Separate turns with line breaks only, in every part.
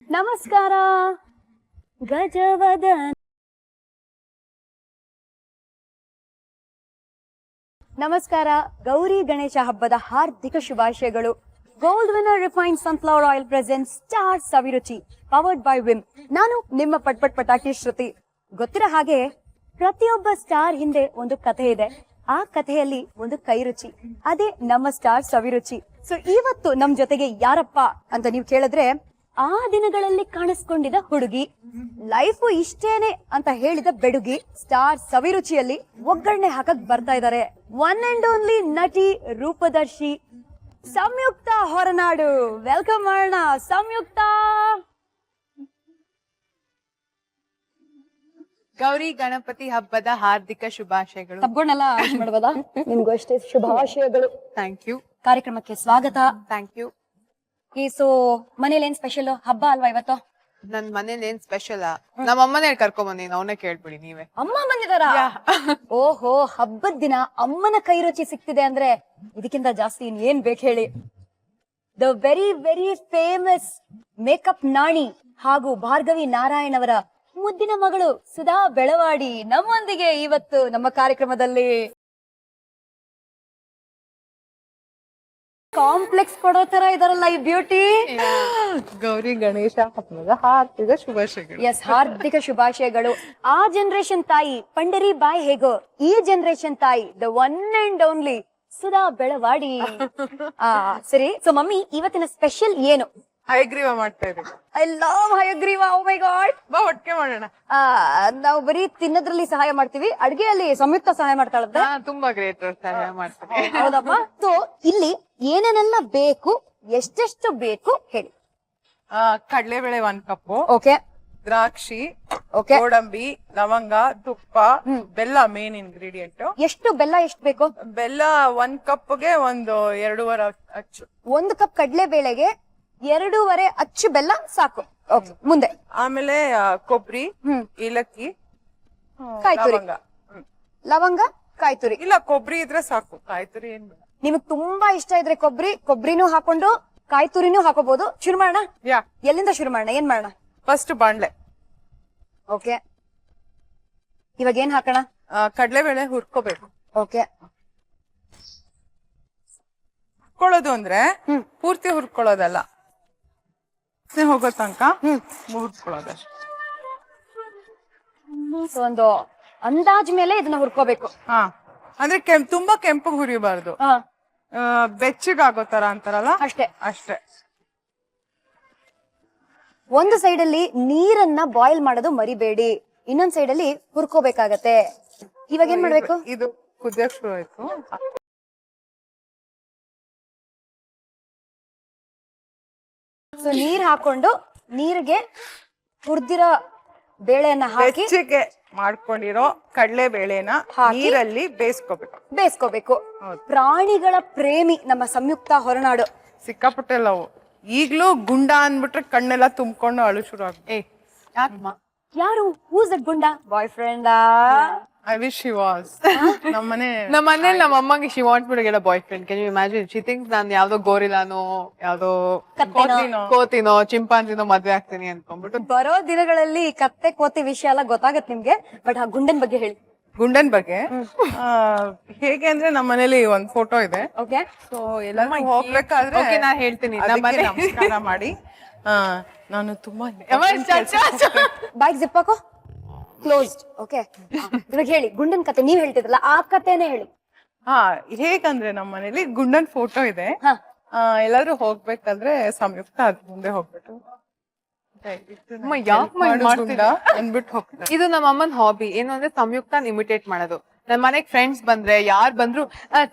ನಮಸ್ಕಾರ ಗಜವದನ. ನಮಸ್ಕಾರ, ಗೌರಿ ಗಣೇಶ ಹಬ್ಬದ ಹಾರ್ದಿಕ ಶುಭಾಶಯಗಳು. Gold winner refined sunflower oil present star Saviruchi powered by Vim. ನಾನು ನಿಮ್ಮ ಪಟ್ಪಟ್ ಪಟಾಕಿ ಶ್ರುತಿ. ಗೊತ್ತಿರೋ ಹಾಗೆ ಪ್ರತಿಯೊಬ್ಬ ಸ್ಟಾರ್ ಹಿಂದೆ ಒಂದು ಕಥೆ ಇದೆ. ಆ ಕಥೆಯಲ್ಲಿ ಒಂದು ಕೈ ರುಚಿ, ಅದೇ ನಮ್ಮ ಸ್ಟಾರ್ ಸವಿರುಚಿ. ಸೊ ಇವತ್ತು ನಮ್ ಜೊತೆಗೆ ಯಾರಪ್ಪ ಅಂತ ನೀವು ಕೇಳಿದ್ರೆ, ಆ ದಿನಗಳಲ್ಲಿ ಕಾಣಿಸ್ಕೊಂಡಿದ್ದ ಹುಡುಗಿ, ಲೈಫು ಇಷ್ಟೇನೆ ಅಂತ ಹೇಳಿದ ಬೆಡುಗಿ, ಸ್ಟಾರ್ ಸವಿರುಚಿಯಲ್ಲಿ ಒಗ್ಗರಣೆ ಹಾಕಕ್ ಬರ್ತಾ ಇದ್ದಾರೆ. ಒನ್ ಅಂಡ್ ಓನ್ಲಿ ನಟಿ ರೂಪದರ್ಶಿ ಸಂಯುಕ್ತ ಹೊರನಾಡು. ವೆಲ್ಕಮ್ ಮಾಡೋಣ ಸಂಯುಕ್ತ.
ಗೌರಿ ಗಣಪತಿ ಹಬ್ಬದ ಹಾರ್ದಿಕ ಶುಭಾಶಯಗಳು.
ತಪ್ಪಗೊಂಡೆಲ್ಲ ಮಾಡ್ಬೋದಾ? ನಿಮ್ಗೂ ಅಷ್ಟೇ ಶುಭಾಶಯಗಳು.
Thank you.
ಕಾರ್ಯಕ್ರಮಕ್ಕೆ ಸ್ವಾಗತ.
Thank you.
ಸೊ ಮನೇಲಿ ಏನ್ ಸ್ಪೆಷಲ್? ಹಬ್ಬ ಅಲ್ವಾ ಇವತ್ತು?
ನನ್ ಮನೇಲಿ ಏನ್ ಸ್ಪೆಷಲ್? ನಮ್ಮ ಅಮ್ಮನೇ ಕರ್ಕೊಂಡ್ ಬಂದಿ, ಅವನೇ ಕೇಳ್ಬಿಡಿ ನೀವೇ.
ಅಮ್ಮ ಬಂದಿದಾರ? ಓಹೋ, ಹಬ್ಬದ ದಿನ ಅಮ್ಮನ ಕೈ ರುಚಿ ಸಿಕ್ತಿದೆ ಅಂದ್ರೆ ಇದಕ್ಕಿಂತ ಜಾಸ್ತಿ ಏನ್ ಬೇಕು ಹೇಳಿ. The very very famous makeup Nani ಹಾಗೂ ಭಾರ್ಗವಿ ನಾರಾಯಣ್ ಅವರ ಮುದ್ದಿನ ಮಗಳು ಸುಧಾ ಬೆಳವಾಡಿ ನಮ್ಮೊಂದಿಗೆ ಇವತ್ತು ನಮ್ಮ ಕಾರ್ಯಕ್ರಮದಲ್ಲಿ. ಕಾಂಪ್ಲೆಕ್ಸ್ ಕೊಡೋ ತರ ಇದಾರಲ್ಲ ಈ ಬ್ಯೂಟಿ.
ಗೌರಿ ಗಣೇಶ ಹಬ್ಬದ ಹಾರ್ದಿಕ ಶುಭಾಶಯಗಳು.
ಎಸ್, ಹಾರ್ದಿಕ ಶುಭಾಶಯಗಳು. ಆ ಜನರೇಷನ್ ತಾಯಿ ಪಂಡರಿ ಬಾಯ್ ಹೇಗೋ, ಈ ಜನರೇಷನ್ ತಾಯಿ the one and only Sudha Belawadi. ಸರಿ, ಸೊ ಮಮ್ಮಿ ಇವತ್ತಿನ ಸ್ಪೆಷಲ್ ಏನು?
ಹಯಗ್ರೀವ ಮಾಡ್ತಾ ಇದ್ದೀವಿ.
I love hayagreeva. Oh my God.
ಬಾ ಒಟ್ಟಿಗೆ ಮಾಡೋಣ.
ನಾವು ಬರೀ ತಿನ್ನೋದ್ರಲ್ಲಿ ಸಹಾಯ ಮಾಡ್ತೀವಿ, ಅಡ್ಗೆಯಲ್ಲಿ ಸಂಯುಕ್ತ ಸಹಾಯ ಮಾಡ್ತಾಳಂತೆ.
ತುಂಬಾ ಗ್ರೇಟ್ ಸಹಾಯ ಮಾಡ್ತೀನಿ.
ಹೌದಪ್ಪ. ಸೊ ಇಲ್ಲಿ ಏನೇನೆಲ್ಲ ಬೇಕು, ಎಷ್ಟೆಷ್ಟು ಬೇಕು ಹೇಳಿ.
ಕಡಲೆಬೇಳೆ 1 ಕಪ್,
ಓಕೆ,
ದ್ರಾಕ್ಷಿ,
ಓಕೆ,
ಗೋಡಂಬಿ, ಲವಂಗ, ತುಪ್ಪ, ಬೆಲ್ಲ ಮೇನ್ ಇಂಗ್ರೀಡಿಯಂಟ್.
ಎಷ್ಟು ಬೆಲ್ಲ ಎಷ್ಟು ಬೇಕು?
ಬೆಲ್ಲ 1 ಕಪ್ಗೆ ಒಂದು 2.5 ಅಚ್ಚು.
1 ಕಪ್ ಕಡಲೆ ಬೇಳೆಗೆ 2.5 ಅಚ್ಚು ಬೆಲ್ಲ ಸಾಕು. ಓಕೆ, ಮುಂದೆ
ಆಮೇಲೆ ಕೊಬ್ಬರಿ, ಏಲಕ್ಕಿ,
ಕಾಯಿ ತುರಿ,
ಲವಂಗ.
ಲವಂಗ, ಕಾಯಿ ತುರಿ.
ಇಲ್ಲ, ಕೊಬ್ಬರಿ ಇದ್ರೆ ಸಾಕು, ಕಾಯಿ ತುರಿ ಏನ್ ಬೇಡ.
ನಿಮಗ್ ತುಂಬಾ ಇಷ್ಟ ಇದ್ರೆ ಕೊಬ್ಬರಿನೂ ಹಾಕೊಂಡು ಕಾಯಿ ತುರಿನೂ ಹಾಕೋಬಹುದು. ಶುರು ಮಾಡೋಣ?
ಯಾ,
ಎಲ್ಲಿಂದ ಶುರು ಮಾಡೋಣ? ಏನ್ ಮಾಡೋಣ?
ಫಸ್ಟ್ ಬಾಣ್ಲೆ.
ಓಕೆ, ಇವಾಗ ಏನ್ ಹಾಕೋಣ?
ಕಡಲೆಬೇಳೆ ಹುರ್ಕೋಬೇಕು.
ಓಕೆ,
ಹುರ್ಕೊಳ್ಳೋದು ಅಂದ್ರೆ ಪೂರ್ತಿ ಹುರ್ಕೊಳ್ಳೋದಲ್ಲ, ಹೋಗೋ ತನಕ ಹುರ್ಕೊಳ್ಳೋದಷ್ಟೇ.
ಒಂದು ಅಂದಾಜ್ ಮೇಲೆ ಇದನ್ನ ಹುರ್ಕೋಬೇಕು.
ಹಾ, ಅಂದ್ರೆ ತುಂಬಾ ಕೆಂಪು ಹುರಿಬಾರ್ದು, ಬೆಚ್ಚಗಾಗೋ ತರ ಅಂತಾರಲ್ಲ
ಅಷ್ಟೇ.
ಅಷ್ಟೇ.
ಒಂದು ಸೈಡ್ ಅಲ್ಲಿ ನೀರನ್ನ ಬಾಯ್ಲ್ ಮಾಡೋದು ಮರಿಬೇಡಿ, ಇನ್ನೊಂದ್ ಸೈಡ್ ಅಲ್ಲಿ ಹುರ್ಕೋಬೇಕಾಗತ್ತೆ. ಇವಾಗ ಏನ್ ಮಾಡ್ಬೇಕು?
ಇದು ಕುದಿಯಕ್ ಶುರು ಆಯ್ತು.
ಸೊ ನೀರ್ ಹಾಕೊಂಡು ನೀರಿಗೆ ಹುರ್ದಿರೋ ಬೇಳೆಯನ್ನ ಹಾಕಿ,
ಬೆಚ್ಚಗೆ ಮಾಡ್ಕೊಂಡಿರೋ ಕಡಲೆ ಬೇಳೆನ ನೀರಲ್ಲಿ ಬೇಯಿಸ್ಕೋಬೇಕು.
ಪ್ರಾಣಿಗಳ ಪ್ರೇಮಿ ನಮ್ಮ ಸಂಯುಕ್ತ ಹೊರನಾಡು.
ಸಿಕ್ಕಾಪಟ್ಟೆ ಲವ್. ಈಗ್ಲೂ ಗುಂಡ ಅನ್ಬಿಟ್ರೆ ಕಣ್ಣೆಲ್ಲ ತುಂಬ್ಕೊಂಡು ಅಳು ಶುರು ಆಗುತ್ತೆ.
ಯಾರು? Who's that Gunda? Boyfriend?
I wish she was.
ನಮ್ಮನೆ ನಮ್ಮ ಅಮ್ಮಗೆ she wants me to get a boyfriend. Can you imagine? She thinks ನಾನು ಯಾವ್ದೋ ಗೋರಿಲಾನೋ ಯಾವ್ದೋ ಕೋತಿನೋ ಚಿಂಪಾಂಜಿನೋ ಮದ್ವೆ ಆಗ್ತೀನಿ ಅನ್ಕೊಂಡ್ಬಿಟ್ಟು.
ಬರೋ ದಿನಗಳಲ್ಲಿ ಕತ್ತೆ ಕೋತಿ ವಿಷಯ ಎಲ್ಲ ಗೊತ್ತಾಗತ್ತೆ ನಿಮ್ಗೆ. ಬಟ್ ಆ ಗುಂಡನ್ ಬಗ್ಗೆ ಹೇಳಿ.
ಗುಂಡನ್ ಬಗ್ಗೆ ಹೇಗೆ ಅಂದ್ರೆ ನಮ್ಮ ಮನೇಲಿ ಒಂದ್ ಫೋಟೋ ಇದೆ.
ಓಕೆ,
ಸೊ ಎಲ್ಲರೂ ಹೋಗ್ಬೇಕಾದ್ರೆ
ನಾನು ಹೇಳ್ತೀನಿ,
ನಮಸ್ಕಾರ ಮಾಡಿ. ನಾನು ತುಂಬಾ
ಬಾಯ್ಗೆ ಜಿಪ್ ಹಾಕೋ. ಕ್ಲೋಸ್ಡ್. ಓಕೆ, ಇವಾಗ ಹೇಳಿ ಗುಂಡನ್ ಕತೆ. ನೀವ್ ಹೇಳ್ತಿದ್ರಲ್ಲ ಆ ಕತೆನೇ ಹೇಳಿ.
ಹೇಗಂದ್ರೆ ನಮ್ಮ ಮನೇಲಿ ಗುಂಡನ್ ಫೋಟೋ ಇದೆ. ಎಲ್ಲಾದ್ರೂ ಹೋಗ್ಬೇಕಾದ್ರೆ ಸಂಯುಕ್ತ ಅದ್ ಮುಂದೆ ಹೋಗ್ಬಿಟ್ಟು ಅಂದ್ಬಿಟ್ಟು ಹೋಗ್ತಾರೆ.
ಇದು ನಮ್ಮ ಅಮ್ಮನ ಹಾಬಿ. ಏನು ಅಂದ್ರೆ ಸಂಯುಕ್ತ ಇಮಿಟೇಟ್ ಮಾಡೋದು. ನನ್ ಮನೆಗ್ ಫ್ರೆಂಡ್ಸ್ ಬಂದ್ರೆ ಯಾರ್ ಬಂದ್ರು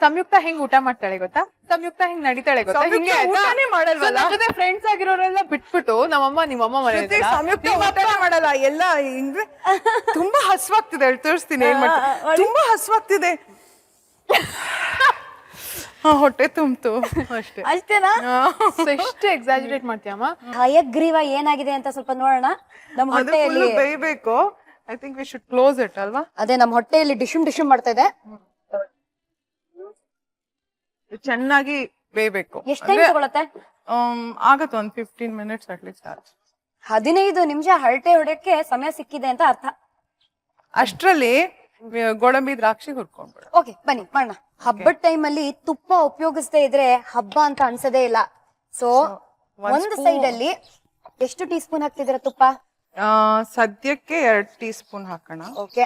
ಸಂಯುಕ್ತ ಹೆಂಗ್ ಊಟ ಮಾಡ್ತಾಳೆ ಗೊತ್ತಾ, ಸಂಯುಕ್ತ ಹೆಂಗ್ ನಡೀತಾಳೆ ಗೊತ್ತಾ, ಹಿಂಗೆ ಫ್ರೆಂಡ್ಸ್ ಆಗಿರೋರೆಲ್ಲ ಬಿಟ್ಬಿಟ್ಟು ನಮ್ಮಮ್ಮ ನಿಮ್ಮಮ್ಮ ಮನೆ
ಸಂಯುಕ್ತ ಊಟನೇ ಮಾಡಲ್ಲ. ಎಲ್ಲ ಹಿಂಗೆ ತುಂಬಾ ಹಸ್ವಾಗ್ತಿದೆ. ತೋರಿಸ್ತೀನಿ ಏನ್ ಮಾಡ್ತೀನಿ. ತುಂಬಾ ಹಸ್ವಾಗ್ತಿದೆ, ಹೊಟ್ಟೆ ತುಂಬ್ತು ಅಷ್ಟೇ.
ಅಷ್ಟೇನಾ?
ಎಷ್ಟು ಎಕ್ಸಾಜರೇಟ್ ಮಾಡ್ತೀಯಮ್ಮ.
ಹಯಗ್ರೀವ ಏನಾಗಿದೆ ಅಂತ ಸ್ವಲ್ಪ ನೋಡೋಣ. ನಮ್ಮ ಹೊಟ್ಟೆಯಲ್ಲಿ
ಬೇಯಬೇಕು. I think we should close it ಅಲ್ವಾ?
ಅದೇ ನಮ್ಮ ಹೊಟ್ಟೆಯಲ್ಲಿ ಡಿಶುಮ್ ಮಾಡ್ತಾ ಇದೆ.
ಚೆನ್ನಾಗಿ ಬೇಯಬೇಕು.
ಎಷ್ಟು ಟೈಮ್ ತಗೊಳುತ್ತೆ?
ಆಗತ್ತೆ, ಒಂದು 15 minutes ಅಟ್ಲೀಸ್ಟ್.
15 ನಿಮಿಷ ಹರಟೆ ಹೊಡೆಯಕ್ಕೆ ಸಮಯ ಸಿಕ್ಕಿದೆ ಅಂತ ಅರ್ಥ.
ಅಷ್ಟ್ರಲ್ಲಿ ಗೋಡಂಬಿ ದ್ರಾಕ್ಷಿ ಹುರ್ಕೊಂಡ್ಬಿಡು.
ಓಕೆ ಬನ್ನಿ ಮಾಡೋಣ. ಹಬ್ಬದ ಟೈಮಲ್ಲಿ ತುಪ್ಪ ಉಪಯೋಗಿಸದೇ ಇದ್ರೆ ಹಬ್ಬ ಅಂತ ಅನ್ಸದೇ ಇಲ್ಲ. ಸೊ ಒಂದು ಸೈಡ್ ಅಲ್ಲಿ ಎಷ್ಟು ಟೀ ಸ್ಪೂನ್ ಹಾಕ್ತಿದ್ದೀರಾ ತುಪ್ಪ?
ಸದ್ಯಕ್ಕೆ 2 ಟೀ ಸ್ಪೂನ್ ಹಾಕೋಣ.
ಓಕೆ,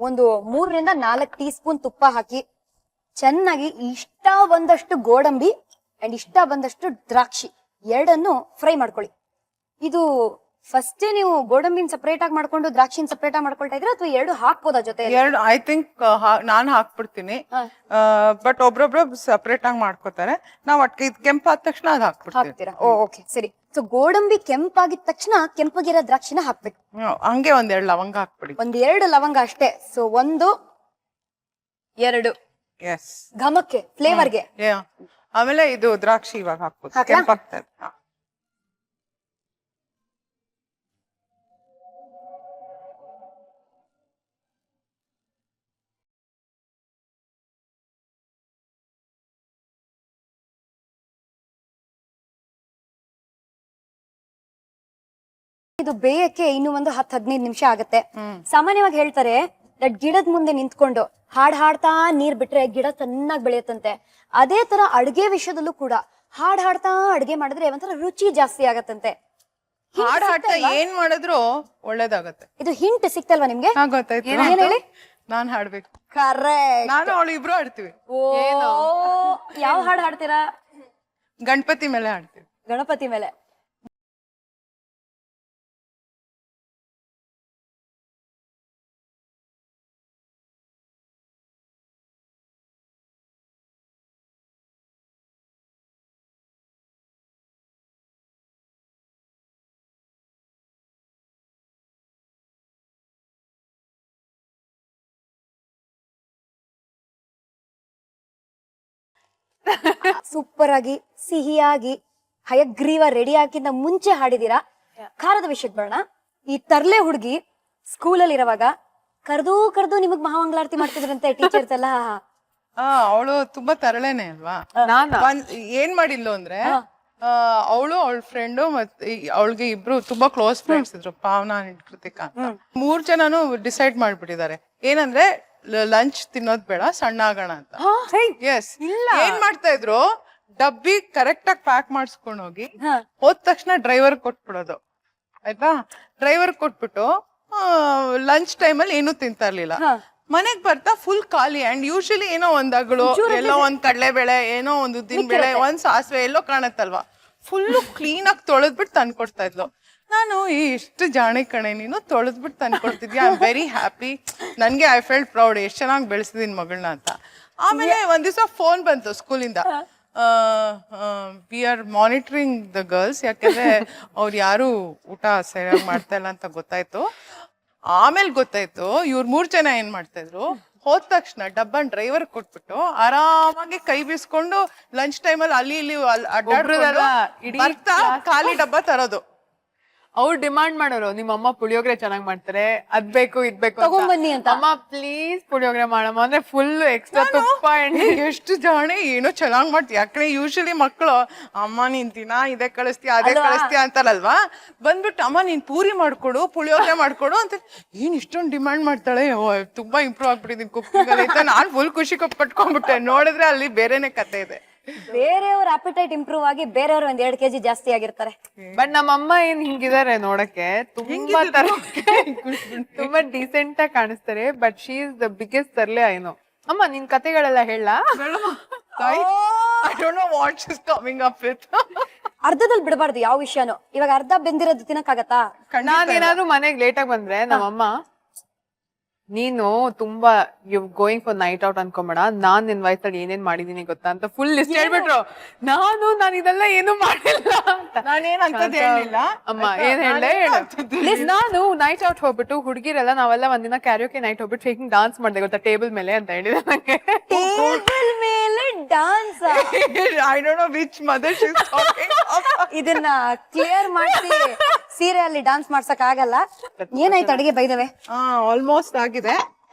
ಒಂದು 3 ರಿಂದ 4 ಟೀ ಸ್ಪೂನ್ ತುಪ್ಪ ಹಾಕಿ ಚೆನ್ನಾಗಿ ಇಷ್ಟ ಬಂದಷ್ಟು ಗೋಡಂಬಿ ಅಂಡ್ ಇಷ್ಟ ಬಂದಷ್ಟು ದ್ರಾಕ್ಷಿ ಎರಡನ್ನು ಫ್ರೈ ಮಾಡ್ಕೊಳ್ಳಿ. ಇದು ಫಸ್ಟ್ ನೀವು ಗೋಡಂಬಿನ ಸಪರೇಟ್ ಆಗಿ ಮಾಡ್ಕೊಂಡು ದ್ರಾಕ್ಷಿನ ಸಪರೇಟ್ ಆಗಿ ಮಾಡ್ಕೊಳ್ತಾ ಇದ್ರೆ ಅಥವಾ ಎರಡು ಹಾಕ್ಬೋದಾ ಜೊತೆ?
ಎರಡು ಐ ಥಿಂಕ್ ನಾನ್ ಹಾಕ್ಬಿಡ್ತೀನಿ. ಬಟ್ ಒಬ್ರೊಬ್ರು ಸಪರೇಟ್ ಆಗಿ ಮಾಡ್ಕೋತಾರೆ. ನಾವ್ ಅಟ್ಕೆ ಇದು ಕೆಂಪಾದ ತಕ್ಷಣ ಅದ್
ಹಾಕ್ತೀರಾ? ಓಕೆ ಸರಿ. ಸೊ ಗೋಡಂಬಿ ಕೆಂಪಾಗಿದ ತಕ್ಷಣ ಕೆಂಪಗಿರೋ ದ್ರಾಕ್ಷಿನ ಹಾಕ್ಬೇಕು.
ಹಂಗೆ 1-2 ಲವಂಗ ಹಾಕ್ಬಿಡಿ.
1-2 ಲವಂಗ ಅಷ್ಟೇ. ಸೊ 1, 2
ಎಸ್,
ಘಮಕ್ಕೆ ಫ್ಲೇವರ್ಗೆ.
ಆಮೇಲೆ ಇದು ದ್ರಾಕ್ಷಿ ಇವಾಗ ಹಾಕ್ಬೋದು, ಕೆಂಪಾಗ್ತದೆ.
ಇದು ಬೇಯಕ್ಕೆ ಇನ್ನು ಒಂದು 10-15 ನಿಮಿಷ ಆಗತ್ತೆ. ಸಾಮಾನ್ಯವಾಗಿ ಹೇಳ್ತಾರೆ ಗಿಡದ ಮುಂದೆ ನಿಂತ್ಕೊಂಡು ಹಾಡ್ತಾ ನೀರ್ ಬಿಟ್ರೆ ಗಿಡ ಚೆನ್ನಾಗಿ ಬೆಳೆಯುತ್ತಂತೆ. ಅದೇ ತರ ಅಡ್ಗೆ ವಿಷಯದಲ್ಲೂ ಕೂಡ ಹಾಡ್ತಾ ಅಡ್ಗೆ ಮಾಡಿದ್ರೆ ಒಂಥರ ರುಚಿ ಜಾಸ್ತಿ ಆಗತ್ತಂತೆ.
ಹಾಡ್ತಾ ಏನ್ ಮಾಡಿದ್ರು ಒಳ್ಳೇದಾಗತ್ತೆ.
ಇದು ಹಿಂಟ್ ಸಿಕ್ತಲ್ವಾ ನಿಮ್ಗೆ?
ಗೊತ್ತಾಯ್ತು.
ಏನ್ ಹೇಳಿ?
ನಾನ್ ಹಾಡ್ಬೇಕು.
ಕರೆಕ್ಟ್.
ನಾನು ಅವಳು ಇಬ್ರು ಹಾಡ್ತೀವಿ.
ಯಾವ ಹಾಡು ಹಾಡ್ತೀರಾ?
ಗಣಪತಿ ಮೇಲೆ ಹಾಡ್ತೀವಿ.
ಗಣಪತಿ ಮೇಲೆ. ಸೂಪರ್ ಆಗಿ ಸಿಹಿಯಾಗಿ ಹಯಗ್ರೀವ ರೆಡಿ ಹಾಕಿಂದ ಮುಂಚೆ ಹಾಡಿದೀರಾ. ಖಾರದ ವಿಷಯಕ್ಕೆ ಬರೋಣ. ಈ ತರ್ಲೆ ಹುಡುಗಿ ಸ್ಕೂಲಲ್ಲಿ ಇರುವಾಗ ಕರ್ದು ನಿಮಗ್ ಮಹಾಮಂಗಳಾರತಿ ಮಾಡ್ತಿದ್ರಂತೆ ಟೀಚರ್ಸ್ ಎಲ್ಲ.
ಅವಳು ತುಂಬಾ ತರಳೇನೆ ಅಲ್ವಾ? ಏನ್ ಮಾಡಿದ್ಲು ಅಂದ್ರೆ ಅವಳು ಅವಳ ಫ್ರೆಂಡು ಮತ್ತೆ ಅವಳಿಗೆ ಇಬ್ರು ತುಂಬಾ ಕ್ಲೋಸ್ ಫ್ರೆಂಡ್ಸ್ ಇದ್ರು, ಪಾವನಾ ಕೃತಿಕಾ ಅಂತ. 3 ಜನನು ಡಿಸೈಡ್ ಮಾಡ್ಬಿಟ್ಟಿದ್ದಾರೆ ಏನಂದ್ರೆ ಲಂಚ್ ತಿನ್ನೋದ್ ಬೇಡ, ಸಣ್ಣ ಆಗೋಣ ಅಂತ. ಎಸ್, ಏನ್ ಮಾಡ್ತಾ ಇದ್ರು, ಡಬ್ಬಿ ಕರೆಕ್ಟ್ ಆಗಿ ಪ್ಯಾಕ್ ಮಾಡಿಸ್ಕೊಂಡು ಹೋಗಿ ಹೋದ ತಕ್ಷಣ ಡ್ರೈವರ್ ಕೊಟ್ಬಿಡೋದು. ಆಯ್ತಾ? ಡ್ರೈವರ್ ಕೊಟ್ಬಿಟ್ಟು ಲಂಚ್ ಟೈಮಲ್ಲಿ ಏನೂ ತಿಂತಾ ಇರ್ಲಿಲ್ಲ. ಮನೆಗ್ ಬರ್ತಾ ಫುಲ್ ಖಾಲಿ. ಅಂಡ್ ಯೂಶಲಿ ಏನೋ ಒಂದ್ ಅಗಳು, ಎಲ್ಲೋ ಒಂದ್ ಕಡಲೆಬೇಳೆ, ಏನೋ ಒಂದ್ ಉದ್ದಿನ ಬೇಳೆ, ಒಂದ್ ಸಾಸಿವೆ ಎಲ್ಲೋ ಕಾಣತ್ತಲ್ವಾ, ಫುಲ್ಲು ಕ್ಲೀನ್ ಆಗಿ ತೊಳೆದ್ಬಿಟ್ಟು ತಂದ್ಕೊಡ್ತಾ ಇದ್ಲು. ನಾನು ಎಷ್ಟು ಜಾಣೆ ಕಣೆ ನೀನು, ತೊಳೆದ್ಬಿಟ್ಟು ತಂದ್ಕೊಡ್ತಿದ್ಯಾ. I am very happy. ನನ್ಗೆ ಐ ಫೆಲ್ಟ್ ಪ್ರೌಡ್, ಎಷ್ಟು ಚೆನ್ನಾಗಿ ಬೆಳೆಸಿದೀನಿ ಮಗಳನ್ನ ಅಂತ. ಆಮೇಲೆ ಒಂದ್ ದಿವಸ ಫೋನ್ ಬಂತು ಸ್ಕೂಲಿಂದ, we are monitoring the girls, ಯಾಕಂದ್ರೆ ಅವ್ರು ಯಾರು ಊಟ ಸರಿಯಾಗಿ ಮಾಡ್ತಾ ಇಲ್ಲ ಅಂತ ಗೊತ್ತಾಯ್ತು. ಆಮೇಲೆ ಗೊತ್ತಾಯ್ತು ಇವ್ರು 3 ಜನ ಏನ್ ಮಾಡ್ತಾ ಇದ್ರು, ಹೋದ ತಕ್ಷಣ ಡಬ್ಬನ್ ಡ್ರೈವರ್ ಕೊಟ್ಬಿಟ್ಟು ಆರಾಮಾಗಿ ಕೈ ಬೀಸ್ಕೊಂಡು ಲಂಚ್ ಟೈಮಲ್ಲಿ ಅಲ್ಲಿ ಇಲ್ಲಿ ಬರ್ತಾ ಖಾಲಿ ಡಬ್ಬ ತರೋದು.
ಅವ್ರು ಡಿಮಾಂಡ್ ಮಾಡೋರು, ನಿಮ್ಮ ಅಮ್ಮ ಪುಳಿಯೋಗರೆ ಚೆನ್ನಾಗಿ ಮಾಡ್ತಾರೆ, ಅದ್ ಬೇಕು ಇದ್ ಬೇಕು
ತಗೊಂಡ್ಬನ್ನಿ ಅಂತ.
ಅಮ್ಮ ಪ್ಲೀಸ್ ಪುಳಿಯೋಗರೆ ಮಾಡಮ್ಮ ಅಂದ್ರೆ ಫುಲ್ ಎಕ್ಸ್ಟ್ರಾ ತುಪ್ಪ ಎಣ್ಣೆ.
ಎಷ್ಟು ಜಾಣೆ, ಏನೋ ಚೆನ್ನಾಗ್ ಮಾಡ್ತೀವಿ. ಯಾಕಂದ್ರೆ ಯೂಶಲಿ ಮಕ್ಕಳು ಅಮ್ಮ ನೀನ್ ದಿನ ಇದೇ ಕಳಿಸ್ತೀಯ ಅದೇ ಕಳಿಸ್ತೀಯ ಅಂತಾರಲ್ವಾ, ಬಂದ್ಬಿಟ್ಟು ಅಮ್ಮ ನೀನ್ ಪೂರಿ ಮಾಡ್ಕೊಡು, ಪುಳಿಯೋಗರೆ ಮಾಡ್ಕೊಡು ಅಂತ ಏನ್ ಇಷ್ಟೊಂದು ಡಿಮಾಂಡ್ ಮಾಡ್ತಾಳೆ. ತುಂಬಾ ಇಂಪ್ರೂವ್ ಆಗ್ಬಿಟ್ಟಿದ್ದೀನಿ ಕುಕ್ಕಿಂಗ್ ಅಲ್ಲಿ ಅಂತ ನಾನ್ ಫುಲ್ ಖುಷಿ ಪಟ್ಕೊಂಡ್ಬಿಟ್ಟೆ. ನೋಡಿದ್ರೆ ಅಲ್ಲಿ ಬೇರೆನೆ ಕತೆ ಇದೆ.
ಬೇರೆಯವ್ರ ಅಪಿಟೈಟ್ ಇಂಪ್ರೂವ್ ಆಗಿ ಬೇರೆಯವ್ರ 1-2 kg ಜಾಸ್ತಿ ಆಗಿರ್ತಾರೆ.
ಬಟ್ ನಮ್ಮಮ್ಮ ಏನ್ ಹಿಂಗಿದ್ದಾರೆ ನೋಡಕ್ಕೆ, ತುಂಬಾ ಡೀಸೆಂಟ್ ಆಗಿ ಕಾಣಿಸ್ತಾರೆ. But she is the biggest ತರ್ಲೆ ಐನೋ. ಅಮ್ಮ ನಿನ್ ಕತೆಗಳೆಲ್ಲ ಹೇಳ.
ಅರ್ಧದಲ್ಲಿ ಬಿಡಬಾರ್ದು ಯಾವ ವಿಷಯನೂ. ಇವಾಗ ಅರ್ಧ ಬೆಂದಿರೋದು ತಿನ್ನಕ್ಕಾಗತ್ತಾ?
ನಾನೇನಾದ್ರೂ ಮನೆಗ್ ಲೇಟ್ ಆಗಿ ಬಂದ್ರೆ ನಮ್ಮಮ್ಮ, ನೀನು ತುಂಬಾ ಗೋಯಿಂಗ್ ಫಾರ್ ನೈಟ್ ಔಟ್ ಅನ್ಕೊಂಬೇಡ, ನಾನ್ ನಿನ್ ವಯಸ್ಸಲ್ಲಿ ಏನೇನ್ ಮಾಡಿದೀನಿ ಗೊತ್ತಾ ಅಂತ ಫುಲ್ ಲಿಸ್ಟ್ ಹೇಳ್ಬಿಟ್ರು. ನಾನು ಇದೆಲ್ಲ ಏನು ಮಾಡಿಲ್ಲ ಅಂತ. ಅಮ್ಮ ಏನ್ ಹೇಳ, ನಾನು ನೈಟ್ ಔಟ್ ಹೋಗ್ಬಿಟ್ಟು ಹುಡುಗಿರೆಲ್ಲ ನಾವೆಲ್ಲ ಒಂದಿನ ಕ್ಯಾರಿಯೋಕೆ ನೈಟ್ ಹೋಗ್ಬಿಟ್ಟು ಹೇಗೆ ಡಾನ್ಸ್ ಮಾಡ್ದೆ ಗೊತ್ತಾ, ಟೇಬಲ್ ಮೇಲೆ ಅಂತ ಹೇಳಿದೆ ನಂಗೆ.
ಟೇಬಲ್ ಮೇಲೆ dance?
I don't know which mother she is talking.
ಇದನ್ನ ಕ್ಲಿಯರ್ ಮಾಡಿಸಿ ಸೀರೆ ಅಲ್ಲಿ ಡಾನ್ಸ್ ಮಾಡ್ಸಕ್ ಆಗಲ್ಲ. ಏನಾಯ್ತು ಅಡಿಗೆ ಬೈದವೆ?
ಆಲ್ಮೋಸ್ಟ್ ಆಗಿದೆ.